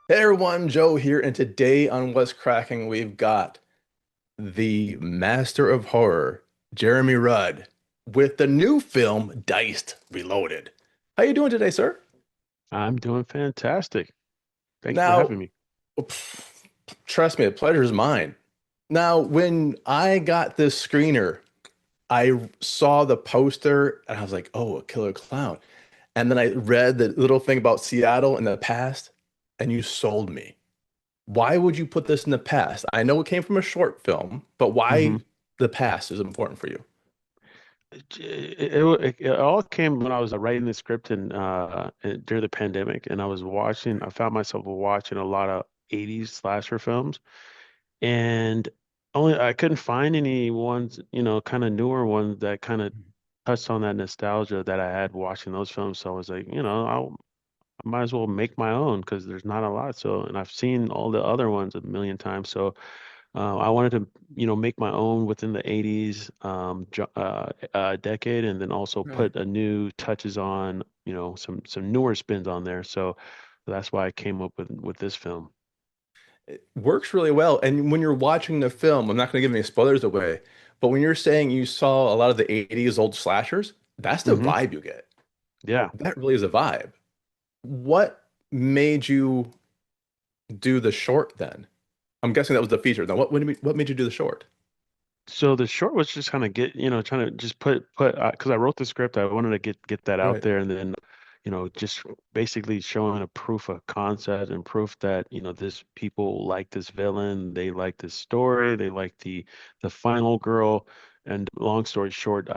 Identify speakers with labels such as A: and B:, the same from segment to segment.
A: Hey everyone, Joe here, and today on What's Cracking, we've got the master of horror, Jeremy Rudd, with the new film Diced Reloaded. How you doing today, sir?
B: I'm doing fantastic. Thank you for
A: Now,
B: having me.
A: pff, trust me, the pleasure is mine. Now, when I got this screener, I saw the poster and I was like, oh, a killer clown. And then I read the little thing about Seattle in the past, and you sold me. Why would you put this in the past? I know it came from a short film, but
B: hmm
A: why the past is important for you?
B: it all came when I was writing the script during the pandemic, and I found myself watching a lot of 80s slasher films, and only I couldn't find any ones, kind of newer ones that kind of touched on that nostalgia that I had watching those films. So I was like, I might as well make my own because there's not a lot. So, and I've seen all the other ones a million times. So I wanted to, make my own within the 80s decade, and then also
A: Right.
B: put a new touches on, some newer spins on there. So that's why I came up with this film.
A: It works really well. And when you're watching the film, I'm not going to give any spoilers away, but when you're saying you saw a lot of the 80s old slashers, that's the
B: hmm
A: vibe you get.
B: Yeah.
A: That really is a vibe. What made you do the short then? I'm guessing that was the feature. Then what made you do the short?
B: So the short was just kind of trying to just put because I wrote the script, I wanted to get that out
A: Right.
B: there, and then just basically showing a proof of concept and proof that this people like this villain, they like this story, they like the final girl. And long story short,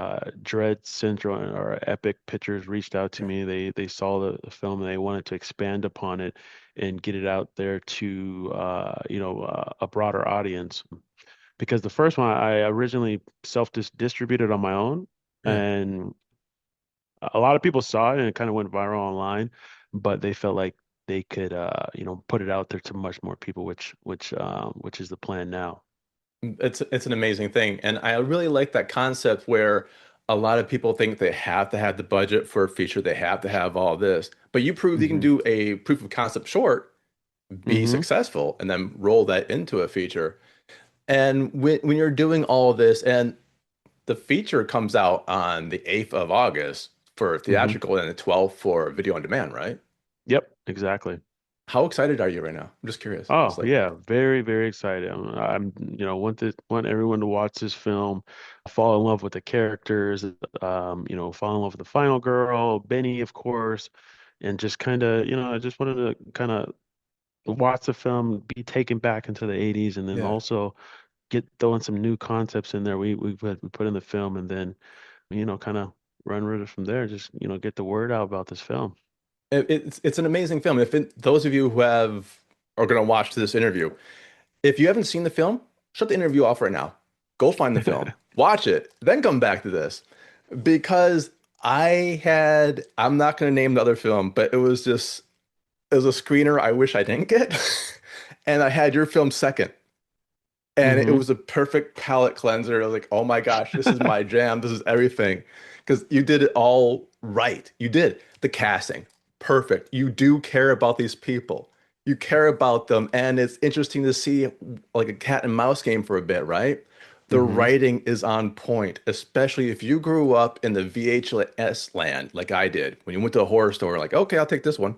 B: Dread Syndrome or Epic Pictures reached out to
A: Right.
B: me. They saw the film and they wanted to expand upon it and get it out there to a broader audience, because the first one I originally self-distributed on my own,
A: Yeah.
B: and a lot of people saw it and it kind of went viral online, but they felt like they could put it out there to much more people, which is the plan now.
A: It's an amazing thing. And I really like that concept where a lot of people think they have to have the budget for a feature, they have to have all this. But you prove you can
B: hmm
A: do a proof of concept short, be
B: hmm
A: successful, and then roll that into a feature. And when you're doing all of this, and the feature comes out on the 8th of August for
B: hmm
A: theatrical and the 12th for video on demand, right?
B: Yep, exactly.
A: How excited are you right now? I'm just curious. It's
B: Oh
A: like,
B: yeah, very, very excited. Want everyone to watch this film, fall in love with the characters, fall in love with the final girl, Benny, of course, and just kind of, I just wanted to kind of watch the film, be taken back into the 80s, and then
A: yeah.
B: also get throwing some new concepts in there we put in the film, and then, kind of run with it from there. Just, get the word out about this film.
A: It's an amazing film. Those of you who have are going to watch this interview, if you haven't seen the film, shut the interview off right now. Go find the film, watch it, then come back to this. Because I'm not going to name the other film, but it was a screener I wish I didn't get. And I had your film second. And it
B: hmm
A: was a perfect palate cleanser. I was like, oh my gosh, this is my jam. This is everything. Because you did it all right. You did the casting. Perfect. You do care about these people. You care about them. And it's interesting to see like a cat and mouse game for a bit, right? The
B: hmm
A: writing is on point, especially if you grew up in the VHS land like I did. When you went to a horror store, like, okay, I'll take this one,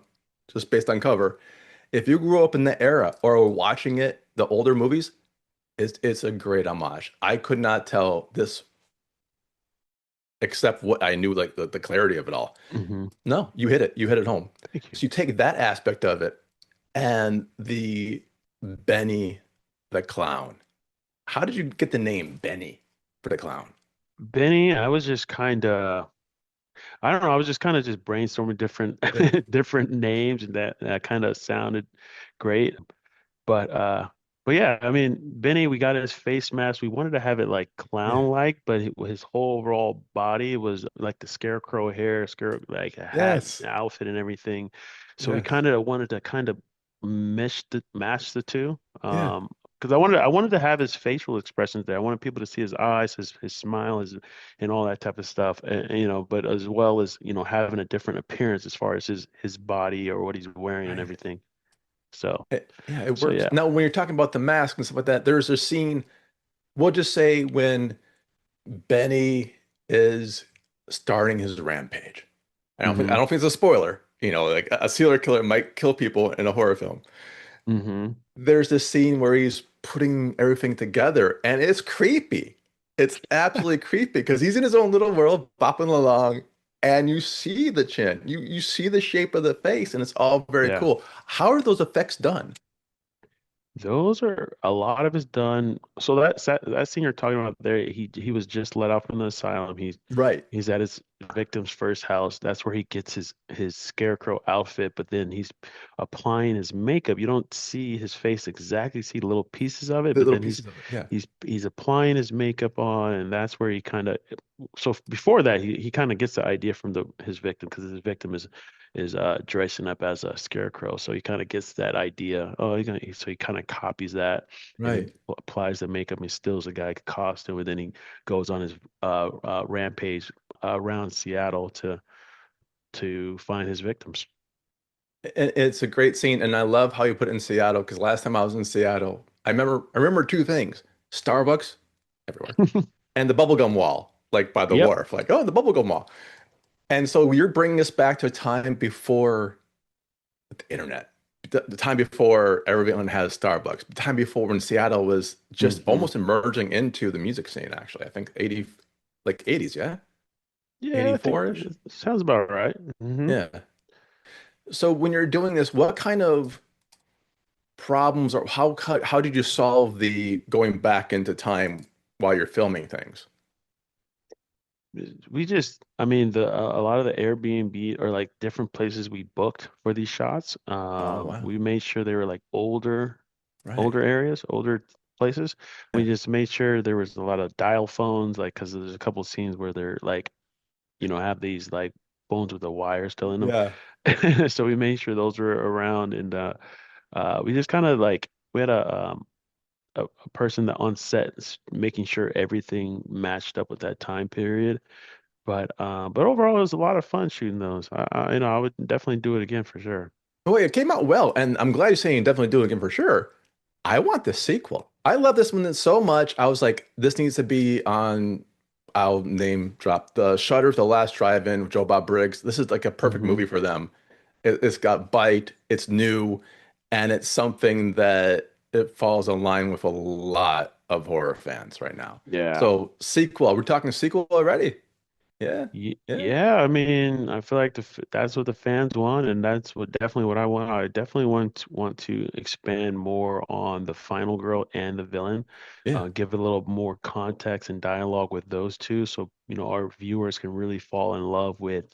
A: just based on cover. If you grew up in the era or were watching it, the older movies, it's a great homage. I could not tell this except what I knew, like the clarity of it all.
B: hmm
A: No, you hit it. You hit it home.
B: Thank you.
A: So you take that aspect of it and the Benny the clown. How did you get the name Benny for the clown?
B: Benny, I was just kind of, I don't know, I was just kind of just brainstorming different
A: Yeah,
B: different names, and that kind of sounded great. But but yeah, I mean, Benny, we got his face mask. We wanted to have it like
A: yeah,
B: clown-like, but his whole overall body was like the scarecrow hair, like a hat,
A: yes,
B: outfit, and everything. So we
A: yes,
B: kind of wanted to kind of match the two.
A: yeah.
B: Because I wanted to have his facial expressions there. I wanted people to see his eyes, his smile, and all that type of stuff. But as well as, having a different appearance as far as his body or what he's wearing and
A: Right.
B: everything. So,
A: Yeah, it
B: so
A: works.
B: yeah.
A: Now, when you're talking about the mask and stuff like that, there's a scene, we'll just say when Benny is starting his rampage. I
B: Hmm.
A: don't think it's a spoiler. You know, like a serial killer might kill people in a horror film.
B: Hmm.
A: There's this scene where he's putting everything together and it's creepy. It's absolutely creepy because he's in his own little world, bopping along, and you see the chin. You see the shape of the face, and it's all very
B: Yeah.
A: cool. How are those effects done?
B: Those are a lot of it's done. So that scene you're talking about there, he was just let out from the asylum.
A: Right.
B: He's at his victim's first house. That's where he gets his scarecrow outfit, but then he's applying his makeup. You don't see his face exactly, see little pieces of it,
A: The
B: but
A: little
B: then
A: pieces of it. Yeah.
B: he's applying his makeup on, and that's where he kind of so before that he kind of gets the idea from the his victim because his victim is dressing up as a scarecrow. So he kind of gets that idea. Oh, so he kind of copies that and then
A: Right.
B: applies the makeup and steals the guy's costume, and then he goes on his rampage around Seattle to find his victims.
A: And it's a great scene, and I love how you put it in Seattle because last time I was in Seattle, I remember two things: Starbucks everywhere, and the bubblegum wall, like by the
B: Yep.
A: wharf. Like, oh, the bubblegum wall. And so you're bringing us back to a time before the internet, the time before everyone has Starbucks, the time before when Seattle was just
B: Hmm.
A: almost emerging into the music scene, actually. I think 80, like 80s, yeah?
B: Yeah, I think
A: 84-ish?
B: it sounds about right. Hmm.
A: Yeah. So when you're doing this, what kind of problems or how did you solve the going back into time while you're filming things?
B: We just, I mean, the a lot of the Airbnb or like different places we booked for these shots,
A: Oh, wow.
B: we made sure they were like
A: Right.
B: older areas, older places. We
A: Yeah.
B: just made sure there was a lot of dial phones, like because there's a couple scenes where they're like, have these like phones with the wire still in them.
A: Yeah.
B: So we made sure those were around, and we just kind of like we had a person that on set making sure everything matched up with that time period. But overall, it was a lot of fun shooting those. I would definitely do it again for sure.
A: Oh, it came out well, and I'm glad you're saying definitely do it again for sure. I want the sequel. I love this one so much. I was like, this needs to be on, I'll name drop the Shutter's The Last Drive-In with Joe Bob Briggs. This is like a perfect
B: Hmm.
A: movie for them. It's got bite, it's new, and it's something that it falls in line with a lot of horror fans right now.
B: Yeah.
A: So sequel, we're talking sequel already. Yeah, yeah,
B: Yeah, I mean, I feel like that's what the fans want, and that's what definitely what I want. I definitely want to expand more on the final girl and the villain,
A: yeah.
B: give it a little more context and dialogue with those two, so our viewers can really fall in love with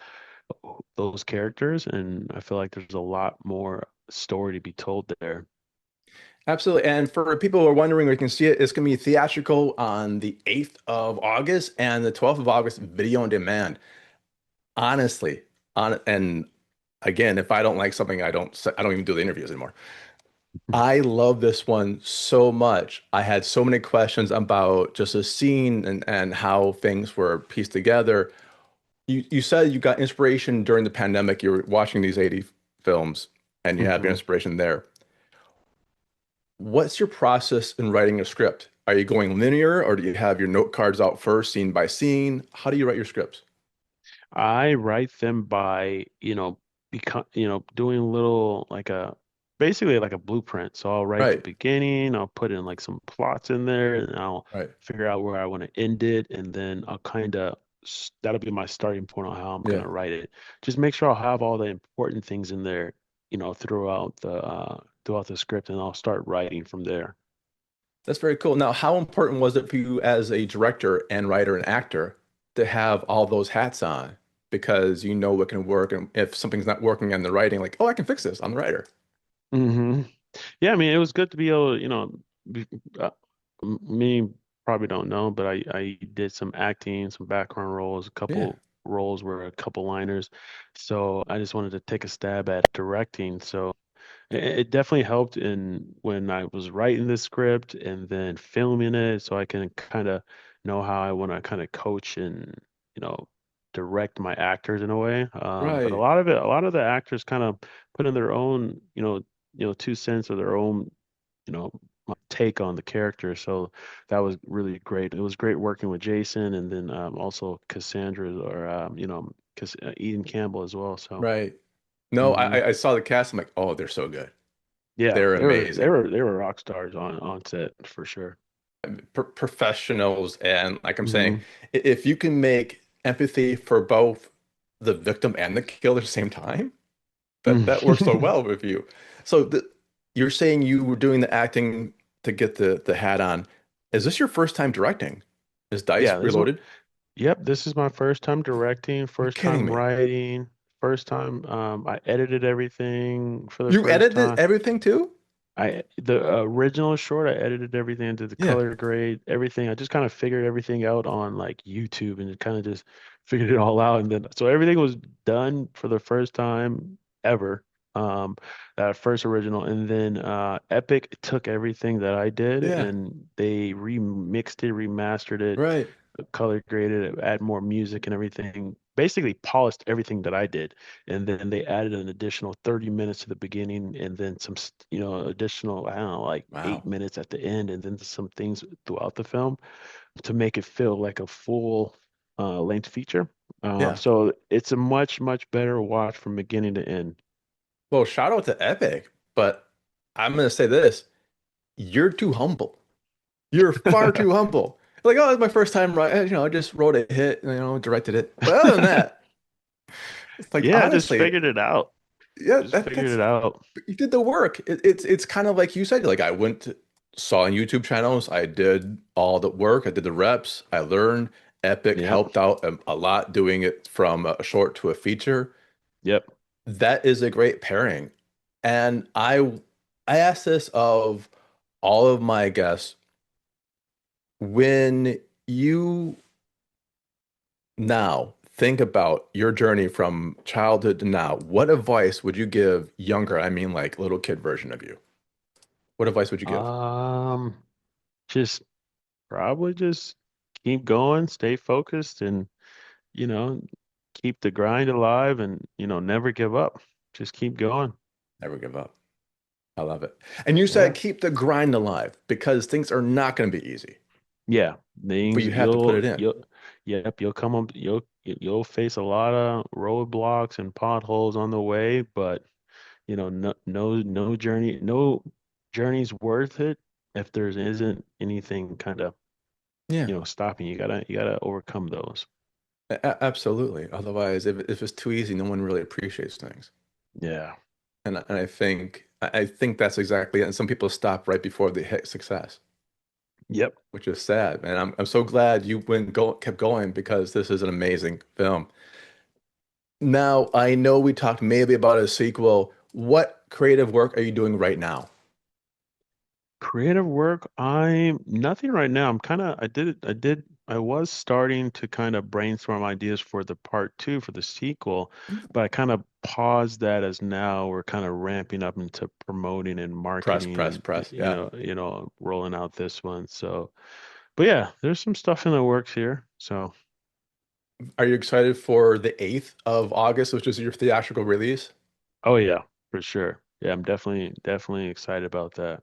B: those characters. And I feel like there's a lot more story to be told there.
A: Absolutely. And for people who are wondering where you can see it, it's going to be theatrical on the 8th of August and the 12th of August, video on demand. Honestly, and again, if I don't like something, I don't even do the interviews anymore. I love this one so much. I had so many questions about just a scene and how things were pieced together. You said you got inspiration during the pandemic. You were watching these 80 films and you have your
B: Hmm.
A: inspiration there. What's your process in writing a script? Are you going linear or do you have your note cards out first, scene by scene? How do you write your scripts?
B: I write them by, doing a little like basically like a blueprint. So I'll write the
A: Right,
B: beginning, I'll put in like some plots in there, and I'll
A: right.
B: figure out where I want to end it, and then I'll kind of that'll be my starting point on how I'm
A: Yeah,
B: gonna write it. Just make sure I'll have all the important things in there, throughout the script, and I'll start writing from there.
A: that's very cool. Now, how important was it for you as a director and writer and actor to have all those hats on? Because you know what can work, and if something's not working in the writing, like, oh, I can fix this. I'm the writer.
B: Hmm. Yeah, I mean, it was good to be able to, be, uh, me probably don't know, but I did some acting, some background roles, a
A: Yeah,
B: couple roles were a couple liners. So I just wanted to take a stab at directing. So it definitely helped in when I was writing the script and then filming it, so I can kind of know how I want to kind of coach and, you know, direct my actors in a way. But
A: right.
B: a lot of the actors kind of put in their own, two cents of their own, take on the character. So that was really great. It was great working with Jason and then also Cassandra or Eden Campbell as well. So
A: Right. No,
B: hmm
A: I saw the cast. I'm like, oh, they're so good.
B: yeah,
A: They're
B: they
A: amazing.
B: were they were rock stars on set for sure.
A: Professionals. And like I'm saying,
B: Hmm
A: if you can make empathy for both the victim and the killer at the same time, that works so well with you. So you're saying you were doing the acting to get the hat on. Is this your first time directing? Is Dice
B: Yeah,
A: Reloaded?
B: yep, this is my first time directing,
A: You're
B: first
A: kidding
B: time
A: me.
B: writing, first time I edited everything for the
A: You
B: first
A: edited
B: time.
A: everything too?
B: The original short, I edited everything, did the
A: Yeah.
B: color grade, everything. I just kind of figured everything out on like YouTube and kind of just figured it all out. And then so everything was done for the first time ever. Um, that first original, and then Epic took everything that I did
A: Yeah.
B: and they remixed it, remastered it,
A: Right.
B: color graded it, add more music and everything. Basically polished everything that I did, and then they added an additional 30 minutes to the beginning, and then some, additional, I don't know, like eight
A: Wow.
B: minutes at the end, and then some things throughout the film to make it feel like a full length feature.
A: Yeah.
B: So it's a much, much better watch from beginning to end.
A: Well, shout out to Epic, but I'm gonna say this. You're too humble. You're far too humble. Like, oh, it's my first time, right? I just wrote a hit, directed it. But other than that, it's like
B: Yeah, I just
A: honestly,
B: figured it out.
A: yeah,
B: Just figured
A: that's
B: it out.
A: you did the work. It's kind of like you said. Like I saw on YouTube channels. I did all the work. I did the reps. I learned. Epic
B: Yep.
A: helped out a lot doing it from a short to a feature.
B: Yep.
A: That is a great pairing. And I asked this of all of my guests, when you now think about your journey from childhood to now, what advice would you give younger, I mean like little kid version of you? What advice would you give?
B: Um, just probably just keep going, stay focused, and you know, keep the grind alive and, never give up. Just keep going.
A: Never give up. I love it. And you
B: Yeah.
A: said keep the grind alive because things are not going to be easy,
B: Yeah.
A: but
B: Things
A: you have to put it in.
B: yep, you'll come up, you'll face a lot of roadblocks and potholes on the way, but no journey's worth it if there isn't anything kind of,
A: Yeah,
B: stopping you. You gotta overcome those.
A: absolutely. Otherwise, if it's too easy, no one really appreciates things.
B: Yeah.
A: And I think that's exactly it. And some people stop right before they hit success,
B: Yep.
A: which is sad. And I'm so glad you kept going because this is an amazing film. Now, I know we talked maybe about a sequel. What creative work are you doing right now?
B: Creative work, I'm nothing right now. I was starting to kind of brainstorm ideas for the part two for the sequel, but I kind of paused that as now we're kind of ramping up into promoting and
A: Press,
B: marketing
A: press,
B: and
A: press. Yeah.
B: rolling out this one. So, but yeah, there's some stuff in the works here. So,
A: Are you excited for the 8th of August, which is your theatrical release?
B: oh yeah, for sure. Yeah, I'm definitely excited about that.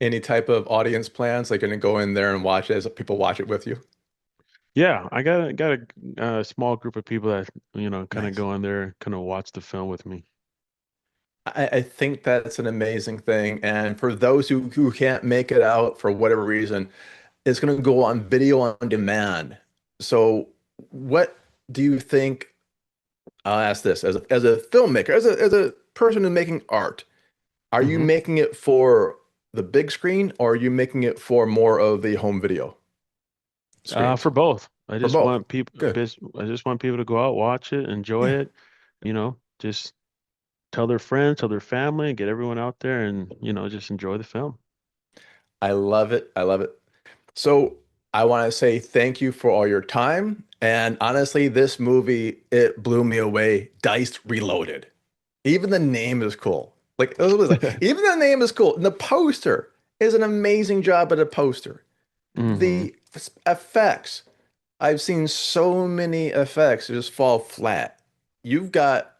A: Any type of audience plans? Like, gonna go in there and watch it as people watch it with you?
B: Yeah, I got a small group of people that, kind of
A: Nice.
B: go in there, kind of watch the film with me.
A: I think that's an amazing thing. And for those who can't make it out for whatever reason, it's going to go on video on demand. So, what do you think? I'll ask this as a filmmaker, as a person who's making art, are you
B: hmm
A: making it for the big screen or are you making it for more of the home video screens?
B: For both.
A: For both. Good.
B: I just want people to go out, watch it, enjoy
A: Yeah.
B: it, just tell their friends, tell their family, get everyone out there and, just enjoy the film.
A: I love it. I love it. So I want to say thank you for all your time. And honestly, this movie, it blew me away. Diced Reloaded. Even the name is cool. Like, it was like even the name is cool. And the poster is an amazing job at a poster.
B: hmm
A: The effects, I've seen so many effects just fall flat. You've got,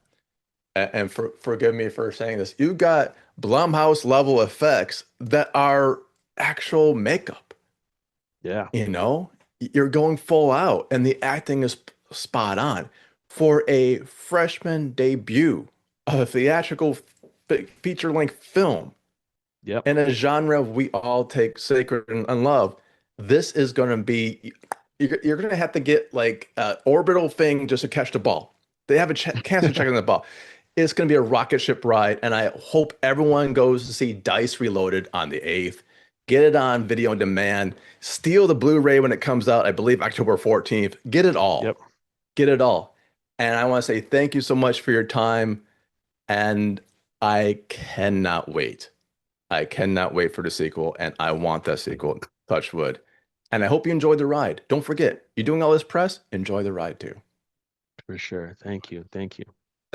A: and forgive me for saying this, you've got Blumhouse level effects that are actual makeup.
B: Yeah.
A: You know, you're going full out, and the acting is spot on for a freshman debut of a theatrical feature-length film
B: Yep.
A: in a genre we all take sacred and love. This is going to be, you're going to have to get like an orbital thing just to catch the ball. They have a ch cancer check on the ball. It's going to be a rocket ship ride, and I hope everyone goes to see Dice Reloaded on the 8th. Get it on video on demand. Steal the Blu-ray when it comes out, I believe October 14th. Get it all.
B: Yep.
A: Get it all. And I want to say thank you so much for your time, and I cannot wait. I cannot wait for the sequel, and I want that sequel. Touch wood. And I hope you enjoyed the ride. Don't forget, you're doing all this press, enjoy the ride too.
B: For sure. Thank you. Thank you.